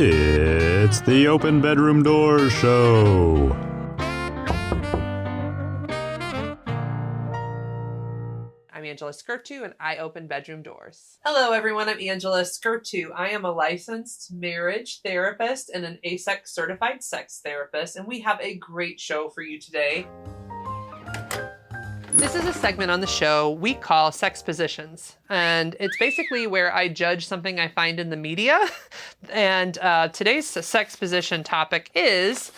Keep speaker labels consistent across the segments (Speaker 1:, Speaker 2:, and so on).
Speaker 1: It's the Open Bedroom Door Show.
Speaker 2: I'm Angela Skirtu, and I open bedroom doors. Hello, everyone. I'm Angela Skirtu. I am a licensed marriage therapist and an ASEX certified sex therapist, and we have a great show for you today. This is a segment on the show we call Sex Positions, and it's basically where I judge something I find in the media. And today's sex position topic is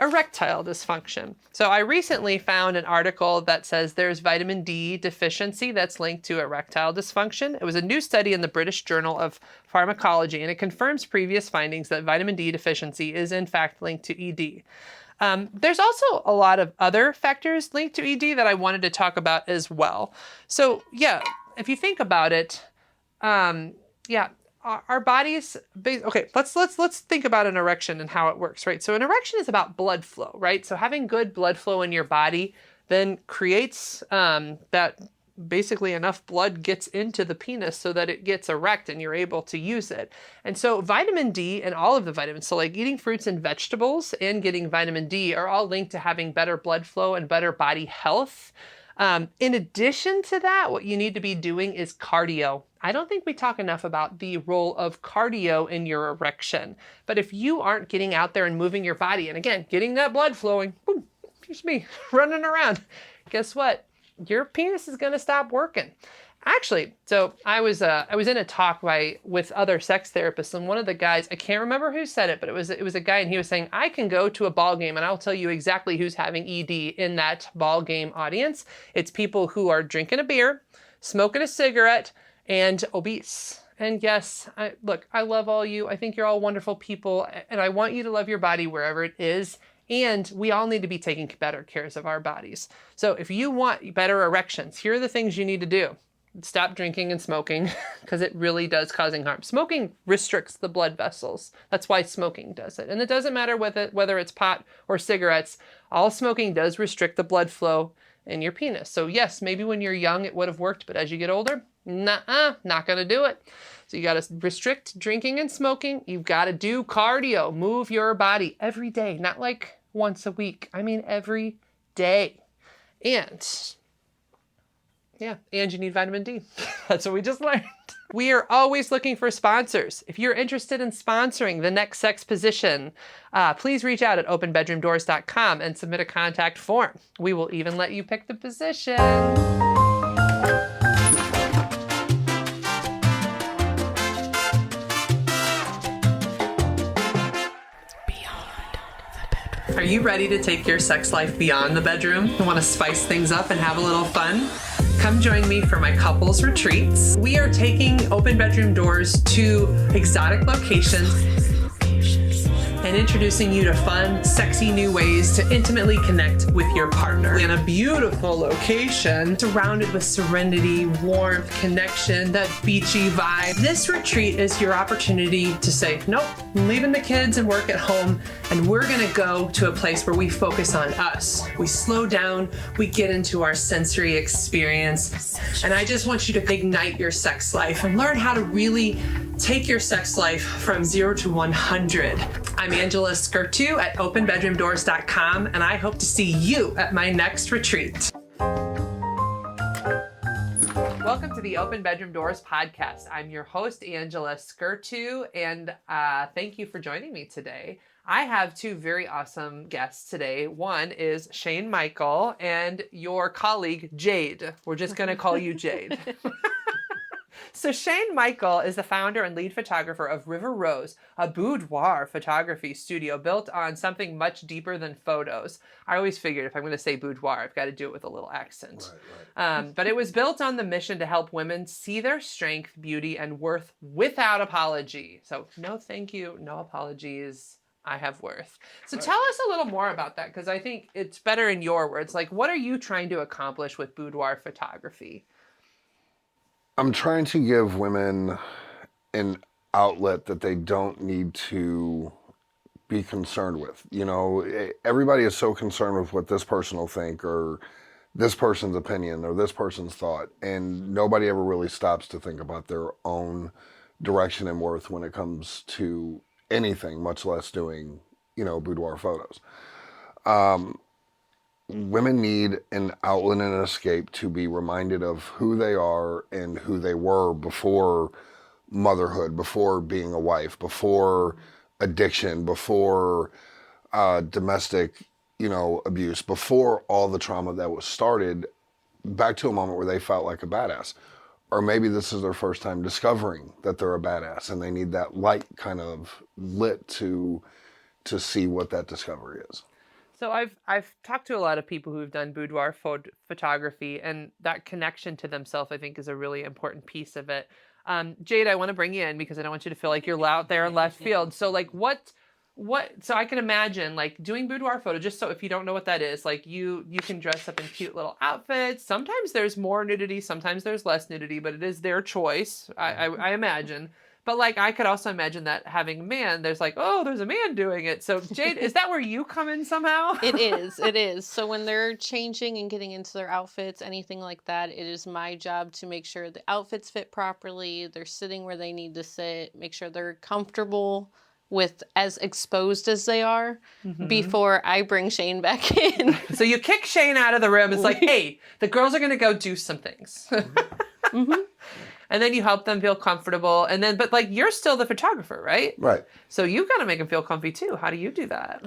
Speaker 2: erectile dysfunction. So I recently found an article that says there's vitamin D deficiency that's linked to erectile dysfunction. It was a new study in the British Journal of Pharmacology, and it confirms previous findings that vitamin D deficiency is in fact linked to ED. There's also a lot of other factors linked to ED that I wanted to talk about as well. So yeah, if you think about it, our bodies, okay, let's think about an erection and how it works, right? So an erection is about blood flow, right? So having good blood flow in your body then creates that basically enough blood gets into the penis so that it gets erect and you're able to use it. And so vitamin D and all of the vitamins, so like eating fruits and vegetables and getting vitamin D are all linked to having better blood flow and better body health. In addition to that, what you need to be doing is cardio. I don't think we talk enough about the role of cardio in your erection. But if you aren't getting out there and moving your body, and again, getting that blood flowing, boom, excuse me, running around, guess what? Your penis is going to stop working. Actually, so I was in a talk with other sex therapists, and one of the guys, I can't remember who said it, but it was a guy, and he was saying, I can go to a ball game and I'll tell you exactly who's having ED in that ball game audience. It's people who are drinking a beer, smoking a cigarette, and obese. And yes, I love all you. I think you're all wonderful people, and I want you to love your body wherever it is. And we all need to be taking better cares of our bodies. So if you want better erections, here are the things you need to do. Stop drinking and smoking, because it really does causing harm. Smoking restricts the blood vessels. That's why smoking does it. And it doesn't matter whether it's pot or cigarettes. All smoking does restrict the blood flow in your penis. So yes, maybe when you're young it would have worked, but as you get older, not going to do it. So you got to restrict drinking and smoking. You've got to do cardio. Move your body every day, not like once a week. I mean every day. And you need vitamin D. That's what we just learned. We are always looking for sponsors. If you're interested in sponsoring the next sex position, please reach out at openbedroomdoors.com and submit a contact form. We will even let you pick the position. Are you ready to take your sex life beyond the bedroom? You want to spice things up and have a little fun? Come join me for my couples retreats. We are taking Open Bedroom Doors to exotic locations and introducing you to fun, sexy new ways to intimately connect with your partner. In a beautiful location, surrounded with serenity, warmth, connection, that beachy vibe. This retreat is your opportunity to say, nope, I'm leaving the kids and work at home, and we're gonna go to a place where we focus on us. We slow down, we get into our sensory experience, and I just want you to ignite your sex life and learn how to really take your sex life from 0 to 100. I'm Angela Skirtu at openbedroomdoors.com, and I hope to see you at my next retreat. Welcome to the Open Bedroom Doors podcast. I'm your host, Angela Skirtu, and thank you for joining me today. I have two very awesome guests today. One is Shane Michael and your colleague, Jade. We're just going to call you Jade. So Shane Michael is the founder and lead photographer of River Rose, a boudoir photography studio built on something much deeper than photos. I always figured if I'm going to say boudoir, I've got to do it with a little accent. Right. But it was built on the mission to help women see their strength, beauty, and worth without apology. So no thank you, no apologies. I have worth. So tell us a little more about that, because I think it's better in your words. Like, what are you trying to accomplish with boudoir photography?
Speaker 3: I'm trying to give women an outlet that they don't need to be concerned with. You know, everybody is so concerned with what this person will think, or this person's opinion, or this person's thought, and nobody ever really stops to think about their own direction and worth when it comes to anything, much less doing, boudoir photos. Women need an outlet and an escape to be reminded of who they are and who they were before motherhood, before being a wife, before addiction, before domestic, abuse, before all the trauma that was started, back to a moment where they felt like a badass. Or maybe this is their first time discovering that they're a badass and they need that light kind of lit to see what that discovery is.
Speaker 2: So I've talked to a lot of people who've done boudoir photography, and that connection to themselves, I think, is a really important piece of it. Jade, I want to bring you in because I don't want you to feel like you're out there in left field. So like what, so I can imagine like doing boudoir photo, just so if you don't know what that is, like you can dress up in cute little outfits. Sometimes there's more nudity, sometimes there's less nudity, but it is their choice, I imagine. But like, I could also imagine that having a man, there's like, oh, there's a man doing it. So Jade, is that where you come in somehow?
Speaker 4: It is. So when they're changing and getting into their outfits, anything like that, it is my job to make sure the outfits fit properly. They're sitting where they need to sit, make sure they're comfortable with as exposed as they are before I bring Shane back in.
Speaker 2: So you kick Shane out of the room. It's like, hey, the girls are going to go do some things. And then you help them feel comfortable. And then, but like, you're still the photographer, right?
Speaker 3: Right.
Speaker 2: So you've got to make them feel comfy too. How do you do that?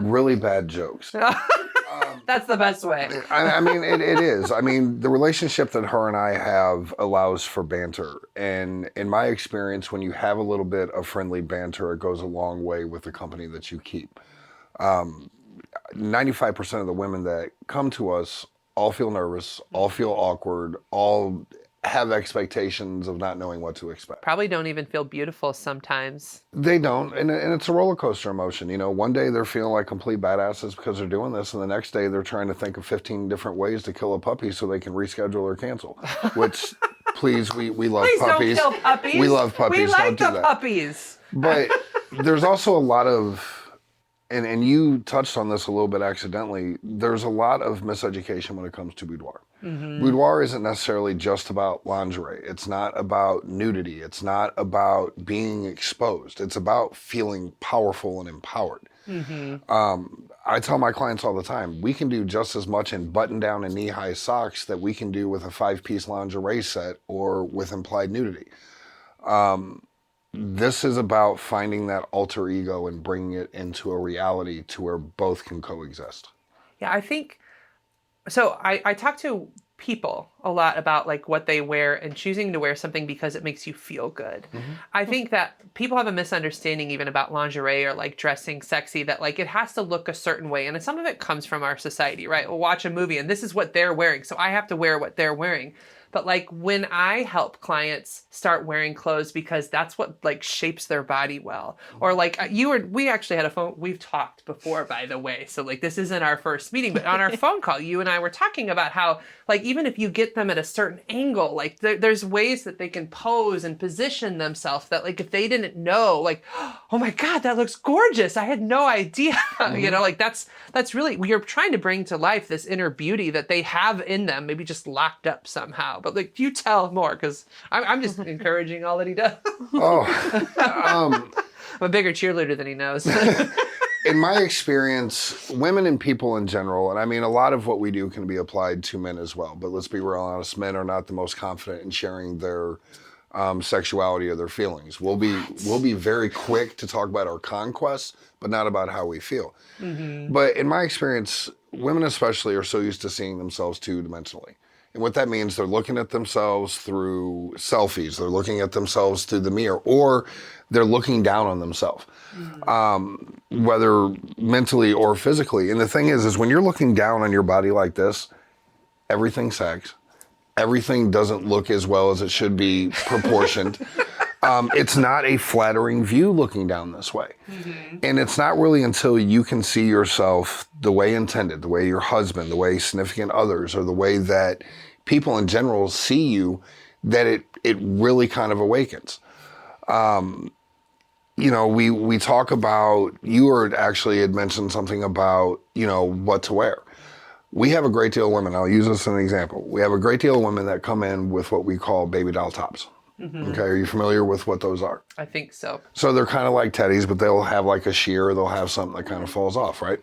Speaker 3: Really bad jokes.
Speaker 2: That's the best way.
Speaker 3: I mean, it is. I mean, the relationship that her and I have allows for banter. And in my experience, when you have a little bit of friendly banter, it goes a long way with the company that you keep. 95% of the women that come to us all feel nervous, all feel awkward, all have expectations of not knowing what to expect.
Speaker 2: Probably don't even feel beautiful sometimes.
Speaker 3: They don't, and it's a roller coaster emotion. One day they're feeling like complete badasses because they're doing this, and the next day they're trying to think of 15 different ways to kill a puppy so they can reschedule or cancel. Which, please, we love
Speaker 2: Please
Speaker 3: puppies.
Speaker 2: Don't kill puppies.
Speaker 3: We love puppies.
Speaker 2: We like
Speaker 3: don't do
Speaker 2: the
Speaker 3: that.
Speaker 2: puppies.
Speaker 3: But there's also a lot of, and you touched on this a little bit accidentally, there's a lot of miseducation when it comes to boudoir. Boudoir isn't necessarily just about lingerie. It's not about nudity. It's not about being exposed. It's about feeling powerful and empowered. I tell my clients all the time, we can do just as much in button-down and knee-high socks that we can do with a 5-piece lingerie set or with implied nudity. This is about finding that alter ego and bringing it into a reality to where both can coexist.
Speaker 2: Yeah, I think, so I talk to people a lot about like what they wear and choosing to wear something because it makes you feel good. I think that people have a misunderstanding even about lingerie or like dressing sexy, that like it has to look a certain way. And some of it comes from our society, right? We'll watch a movie and this is what they're wearing, so I have to wear what they're wearing. But like when I help clients start wearing clothes because that's what like shapes their body well, or like we actually had a phone, we've talked before, by the way. So like this isn't our first meeting, but on our phone call, you and I were talking about how like, even if you get them at a certain angle, like there's ways that they can pose and position themselves that like, if they didn't know, like, oh my God, that looks gorgeous. I had no idea, like that's really, you're trying to bring to life this inner beauty that they have in them, maybe just locked up somehow. But like, you tell more, because I'm just encouraging all that he does. I'm a bigger cheerleader than he knows.
Speaker 3: In my experience, women and people in general, and I mean, a lot of what we do can be applied to men as well, but let's be real honest, men are not the most confident in sharing their sexuality or their feelings. We'll be very quick to talk about our conquests, but not about how we feel. But in my experience, women especially are so used to seeing themselves two-dimensionally. And what that means, they're looking at themselves through selfies, they're looking at themselves through the mirror, or they're looking down on themselves, whether mentally or physically. And the thing is when you're looking down on your body like this, everything sags. Everything doesn't look as well as it should be proportioned. It's not a flattering view looking down this way. And it's not really until you can see yourself the way intended, the way your husband, the way significant others, or the way that people in general see you, that it really kind of awakens. We talk about, you actually had mentioned something about, what to wear. We have a great deal of women, I'll use this as an example. We have a great deal of women that come in with what we call baby doll tops. Okay, are you familiar with what those are?
Speaker 2: I think so.
Speaker 3: So they're kind of like teddies, but they'll have like a shear, they'll have something that kind of falls off, right?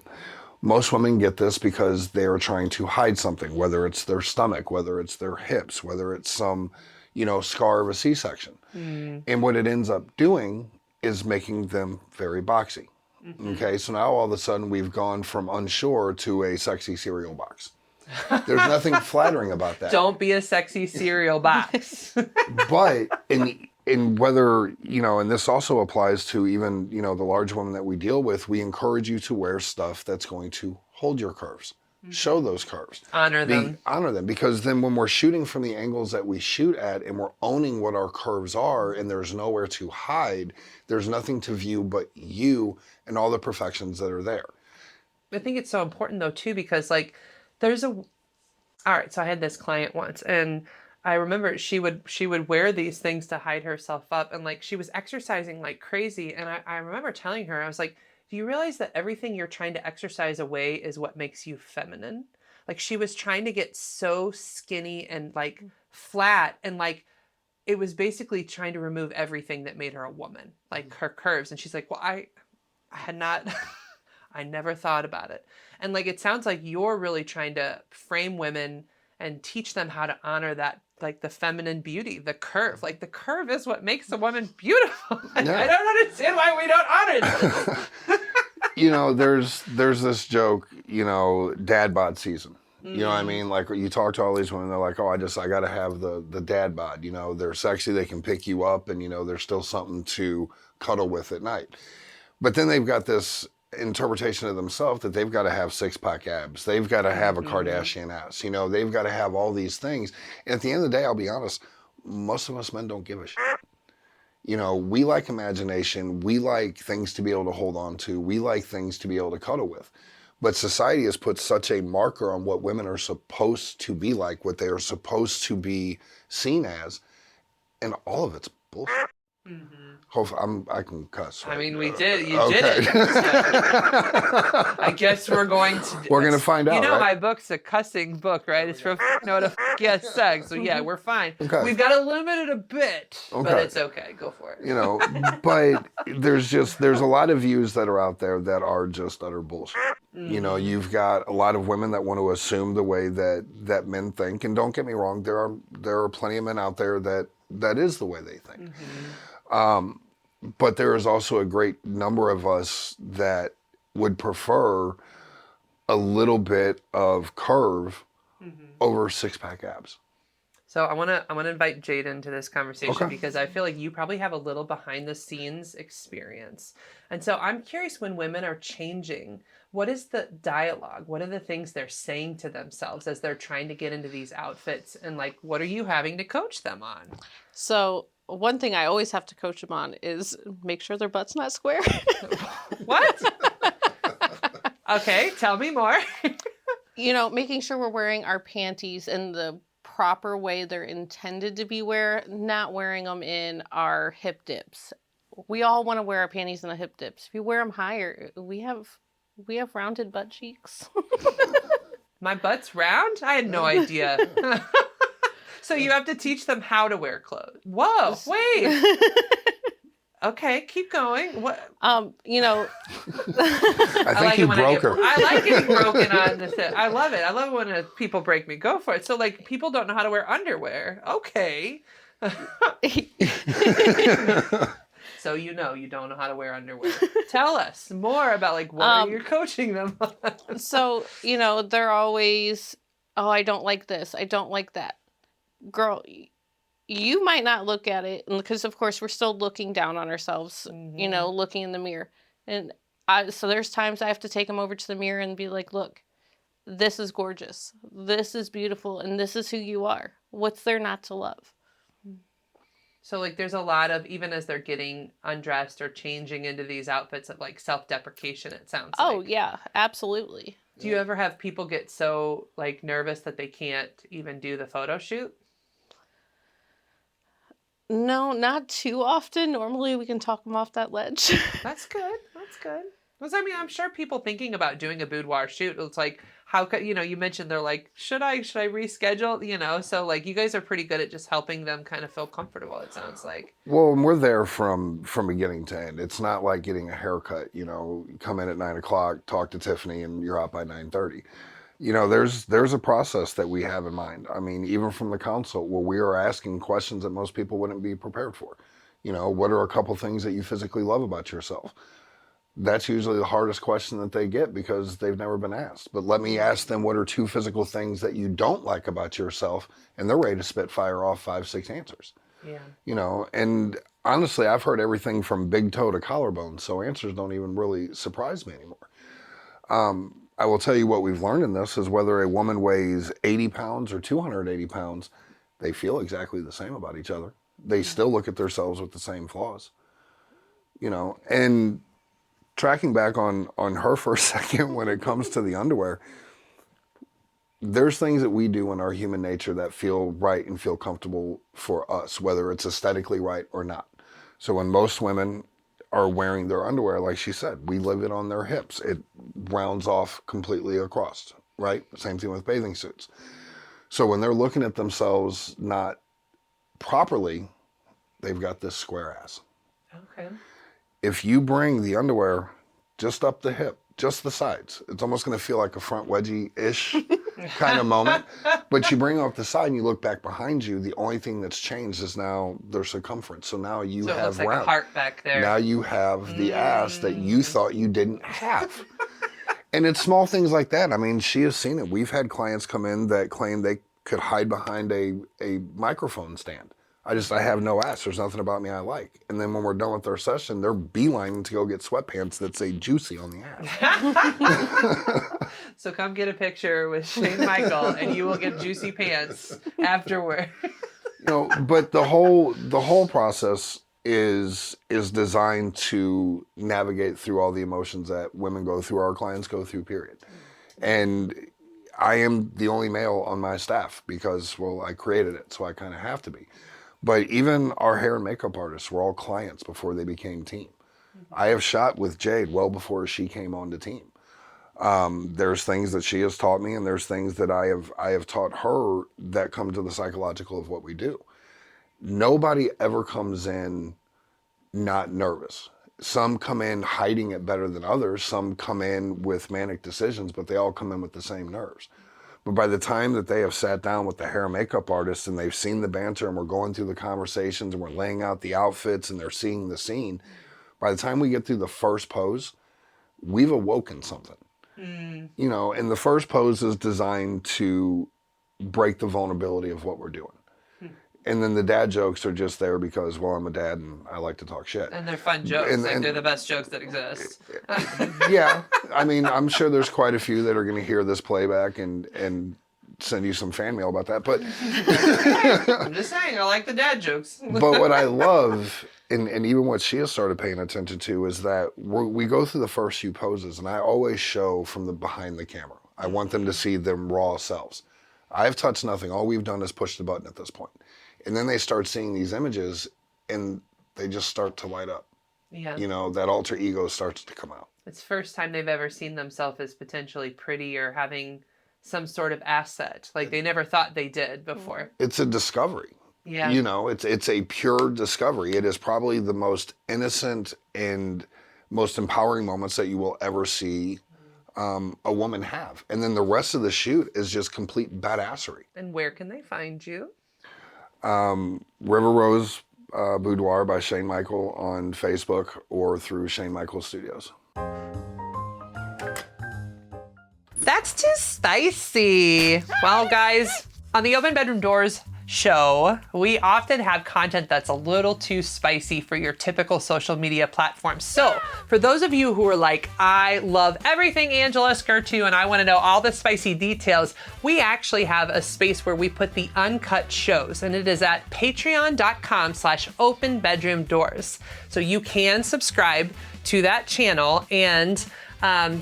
Speaker 3: Most women get this because they are trying to hide something, whether it's their stomach, whether it's their hips, whether it's some, scar of a C-section. And what it ends up doing is making them very boxy. Okay, so now all of a sudden we've gone from unsure to a sexy cereal box. There's nothing flattering about that.
Speaker 2: Don't be a sexy cereal box.
Speaker 3: But in whether, and this also applies to even, the large women that we deal with, we encourage you to wear stuff that's going to hold your curves. Show those curves.
Speaker 2: Honor them.
Speaker 3: Honor them, because then when we're shooting from the angles that we shoot at and we're owning what our curves are and there's nowhere to hide, there's nothing to view but you and all the perfections that are there.
Speaker 2: I think it's so important though too, because like all right, so I had this client once and I remember she would wear these things to hide herself up, and like she was exercising like crazy, and I remember telling her, I was like, do you realize that everything you're trying to exercise away is what makes you feminine? Like she was trying to get so skinny and like flat, and like it was basically trying to remove everything that made her a woman, like her curves. And she's like, well, I had not, I never thought about it. And like, it sounds like you're really trying to frame women and teach them how to honor that, like the feminine beauty, the curve. Like the curve is what makes a woman beautiful.
Speaker 3: Yeah.
Speaker 2: I don't understand why we don't honor this.
Speaker 3: There's this joke, dad bod season. You know what I mean? Like you talk to all these women, they're like, oh, I got to have the dad bod. They're sexy, they can pick you up, and there's still something to cuddle with at night. But then they've got this interpretation of themselves that they've got to have six-pack abs. They've got to have a Kardashian ass. They've got to have all these things. And at the end of the day, I'll be honest, most of us men don't give a shit. We like imagination. We like things to be able to hold on to. We like things to be able to cuddle with. But society has put such a marker on what women are supposed to be like, what they are supposed to be seen as, and all of it's bullshit. Hopefully, I can cuss. Right?
Speaker 2: I mean, we did. You did it. So, I guess we're going to.
Speaker 3: We're going to find out. Right?
Speaker 2: My book's a cussing book, right? It's from no to yes sex. So yeah, we're fine.
Speaker 3: Okay.
Speaker 2: We've got to limit it a bit, but it's okay. Go for it.
Speaker 3: But there's a lot of views that are out there that are just utter bullshit. You've got a lot of women that want to assume the way that men think, and don't get me wrong, there are plenty of men out there that is the way they think. But there is also a great number of us that would prefer a little bit of curve over six-pack abs.
Speaker 2: So I want to invite Jade into this conversation because I feel like you probably have a little behind the scenes experience. And so I'm curious, when women are changing, what is the dialogue? What are the things they're saying to themselves as they're trying to get into these outfits? And like, what are you having to coach them on?
Speaker 4: So one thing I always have to coach them on is make sure their butt's not square.
Speaker 2: What? Okay, tell me more.
Speaker 4: Making sure we're wearing our panties in the proper way they're intended to be not wearing them in our hip dips. We all want to wear our panties in the hip dips. If you wear them higher, we have rounded butt cheeks.
Speaker 2: My butt's round? I had no idea. So you have to teach them how to wear clothes. Whoa, wait. Okay, keep going. What?
Speaker 3: I think you broke her.
Speaker 2: I like getting broken on this. I love it. I love it when people break me. Go for it. So like, people don't know how to wear underwear. Okay. So you don't know how to wear underwear. Tell us more about like what you're coaching them on.
Speaker 4: So, they're always, oh, I don't like this. I don't like that. Girl, you might not look at it because, of course, we're still looking down on ourselves, looking in the mirror. And so there's times I have to take them over to the mirror and be like, look, this is gorgeous. This is beautiful. And this is who you are. What's there not to love?
Speaker 2: So like, there's a lot of, even as they're getting undressed or changing into these outfits, of like self-deprecation, it sounds like.
Speaker 4: Oh, yeah, absolutely.
Speaker 2: Do you ever have people get so like nervous that they can't even do the photo shoot?
Speaker 4: No, not too often. Normally we can talk them off that ledge.
Speaker 2: That's good. That's good. Because I mean, I'm sure people thinking about doing a boudoir shoot, it's like, how could, you mentioned they're like, should I reschedule? So like you guys are pretty good at just helping them kind of feel comfortable, it sounds like.
Speaker 3: Well, and we're there from beginning to end. It's not like getting a haircut, you come in at 9:00, talk to Tiffany, and you're out by 9:30. There's a process that we have in mind. I mean, even from the consult, where we are asking questions that most people wouldn't be prepared for. What are a couple things that you physically love about yourself? That's usually the hardest question that they get because they've never been asked. But let me ask them, what are 2 physical things that you don't like about yourself? And they're ready to spit fire off 5, 6 answers.
Speaker 2: Yeah.
Speaker 3: And honestly, I've heard everything from big toe to collarbone, so answers don't even really surprise me anymore. I will tell you what we've learned in this is whether a woman weighs 80 pounds or 280 pounds, they feel exactly the same about each other. They still look at themselves with the same flaws. And tracking back on her for a second when it comes to the underwear, there's things that we do in our human nature that feel right and feel comfortable for us, whether it's aesthetically right or not. So when most women are wearing their underwear, like she said, we leave it on their hips. It rounds off completely across, right? Same thing with bathing suits. So when they're looking at themselves not properly, they've got this square ass.
Speaker 2: Okay.
Speaker 3: If you bring the underwear just up the hip, just the sides, it's almost going to feel like a front wedgie-ish kind of moment. But you bring it off the side and you look back behind you, the only thing that's changed is now their circumference. So now you have
Speaker 2: it looks like
Speaker 3: round.
Speaker 2: a heart back there.
Speaker 3: Now you have the ass that you thought you didn't have. And it's small things like that. I mean, she has seen it. We've had clients come in that claim they could hide behind a microphone stand. I have no ass. There's nothing about me I like. And then when we're done with our session, they're beelining to go get sweatpants that say juicy on the ass.
Speaker 2: So come get a picture with Shane Michael and you will get juicy pants afterward.
Speaker 3: But the whole process is designed to navigate through all the emotions that women go through, our clients go through, period. And I am the only male on my staff because, well, I created it, so I kind of have to be. But even our hair and makeup artists were all clients before they became team. I have shot with Jade well before she came on the team. There's things that she has taught me, and there's things that I have taught her that come to the psychological of what we do. Nobody ever comes in not nervous. Some come in hiding it better than others. Some come in with manic decisions, but they all come in with the same nerves. But by the time that they have sat down with the hair and makeup artist and they've seen the banter and we're going through the conversations and we're laying out the outfits and they're seeing the scene, by the time we get through the first pose, we've awoken something. And the first pose is designed to break the vulnerability of what we're doing. And then the dad jokes are just there because, well, I'm a dad and I like to talk shit.
Speaker 2: And they're fun jokes. And they're the best jokes that exist.
Speaker 3: Yeah. I mean, I'm sure there's quite a few that are going to hear this playback and send you some fan mail about that. But
Speaker 2: I'm just saying, I like the dad jokes.
Speaker 3: But what I love, and even what she has started paying attention to, is that we go through the first few poses, and I always show from the behind the camera. I want them to see them raw selves. I've touched nothing. All we've done is push the button at this point. And then they start seeing these images, and they just start to light up.
Speaker 2: Yeah.
Speaker 3: That alter ego starts to come out.
Speaker 2: It's the first time they've ever seen themselves as potentially pretty or having some sort of asset. Like they never thought they did before.
Speaker 3: It's a discovery.
Speaker 2: Yeah.
Speaker 3: It's a pure discovery. It is probably the most innocent and most empowering moments that you will ever see a woman have. And then the rest of the shoot is just complete badassery.
Speaker 2: And where can they find you?
Speaker 3: River Rose Boudoir by Shane Michael on Facebook or through Shane Michael Studios.
Speaker 2: That's too spicy. Well, guys, on the Open Bedroom Doors show, we often have content that's a little too spicy for your typical social media platforms. So for those of you who are like, I love everything Angela Skirtu and I want to know all the spicy details, we actually have a space where we put the uncut shows, and it is at patreon.com/openbedroomdoors. So you can subscribe to that channel and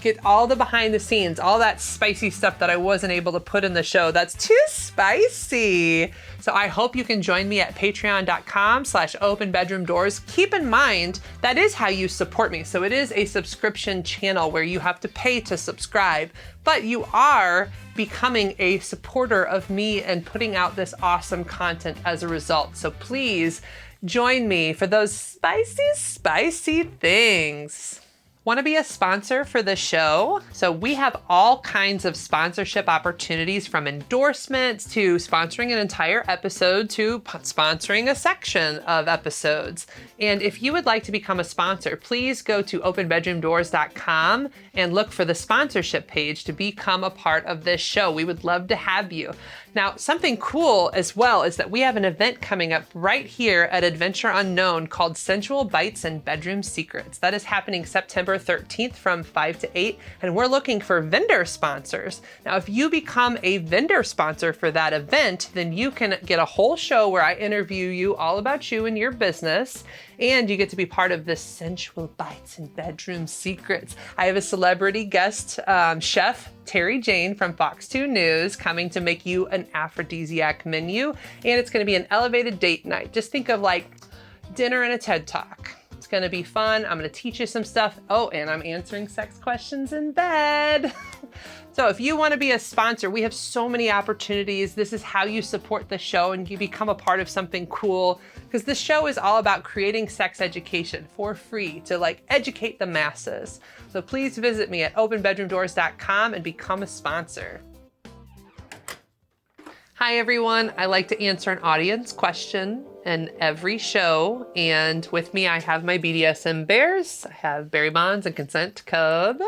Speaker 2: get all the behind the scenes, all that spicy stuff that I wasn't able to put in the show. That's too spicy. So I hope you can join me at patreon.com/openbedroomdoors. Keep in mind, that is how you support me. So it is a subscription channel where you have to pay to subscribe, but you are becoming a supporter of me and putting out this awesome content as a result. So please join me for those spicy, spicy things. Want to be a sponsor for the show? So we have all kinds of sponsorship opportunities, from endorsements to sponsoring an entire episode to sponsoring a section of episodes. And if you would like to become a sponsor, please go to openbedroomdoors.com and look for the sponsorship page to become a part of this show. We would love to have you. Now, something cool as well is that we have an event coming up right here at Adventure Unknown called Sensual Bites and Bedroom Secrets. That is happening September 13th from 5 to 8, and we're looking for vendor sponsors. Now, if you become a vendor sponsor for that event, then you can get a whole show where I interview you all about you and your business, and you get to be part of this Sensual Bites and Bedroom Secrets. I have a celebrity guest, chef Terri Jayne from Fox 2 News, coming to make you an aphrodisiac menu, and it's going to be an elevated date night. Just think of like dinner and a TED Talk. It's going to be fun. I'm going to teach you some stuff. Oh, and I'm answering sex questions in bed. So if you want to be a sponsor, we have so many opportunities. This is how you support the show and you become a part of something cool, because the show is all about creating sex education for free to like educate the masses. So please visit me at openbedroomdoors.com and become a sponsor. Hi everyone, I like to answer an audience question in every show, and with me I have my BDSM bears. I have Barry Bonds and Consent Cub.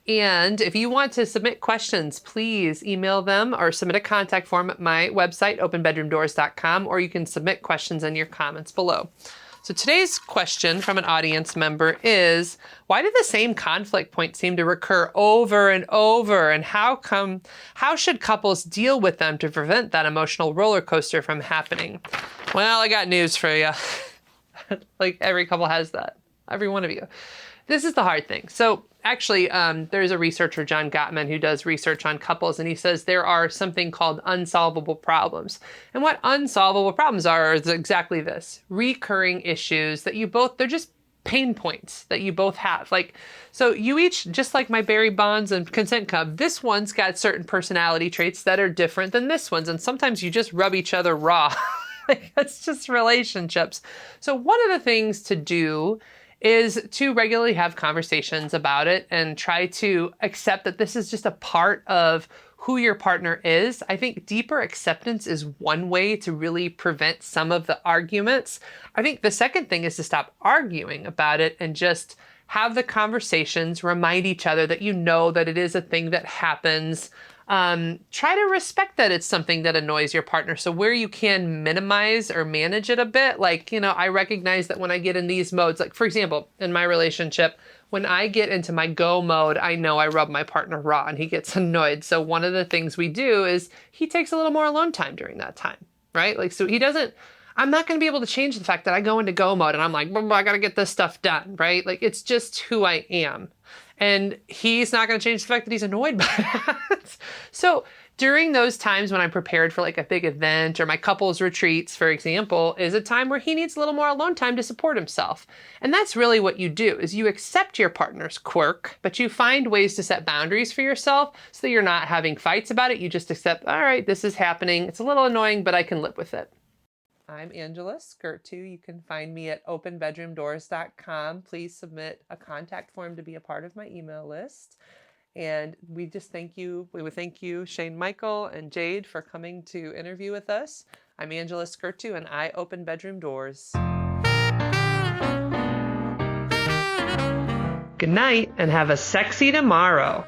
Speaker 2: And if you want to submit questions, please email them or submit a contact form at my website, openbedroomdoors.com, or you can submit questions in your comments below. So today's question from an audience member is, why do the same conflict points seem to recur over and over? And how should couples deal with them to prevent that emotional roller coaster from happening? Well, I got news for you. Like every couple has that. Every one of you. This is the hard thing. So actually, there's a researcher, John Gottman, who does research on couples, and he says there are something called unsolvable problems. And what unsolvable problems are is exactly this: recurring issues that you both, they're just pain points that you both have. Like, so you each, just like my Barry Bonds and Consent Cub, this one's got certain personality traits that are different than this one's, and sometimes you just rub each other raw. Like, that's just relationships. So one of the things to do is to regularly have conversations about it and try to accept that this is just a part of who your partner is. I think deeper acceptance is one way to really prevent some of the arguments. I think the second thing is to stop arguing about it and just have the conversations, remind each other that you know that it is a thing that happens. Try to respect that it's something that annoys your partner. So where you can minimize or manage it a bit, like, you know, I recognize that when I get in these modes, like for example, in my relationship, when I get into my go mode, I know I rub my partner raw and he gets annoyed. So one of the things we do is he takes a little more alone time during that time, right? Like, so he doesn't, I'm not going to be able to change the fact that I go into go mode and I'm like, I got to get this stuff done, right? Like, it's just who I am. And he's not going to change the fact that he's annoyed by that. So during those times when I'm prepared for like a big event, or my couples retreats, for example, is a time where he needs a little more alone time to support himself. And that's really what you do, is you accept your partner's quirk, but you find ways to set boundaries for yourself so that you're not having fights about it. You just accept, all right, this is happening. It's a little annoying, but I can live with it. I'm Angela Skirtu. You can find me at openbedroomdoors.com. Please submit a contact form to be a part of my email list. And we just thank you. We would thank you, Shane Michael and Jade, for coming to interview with us. I'm Angela Skirtu, and I open bedroom doors. Good night, and have a sexy tomorrow.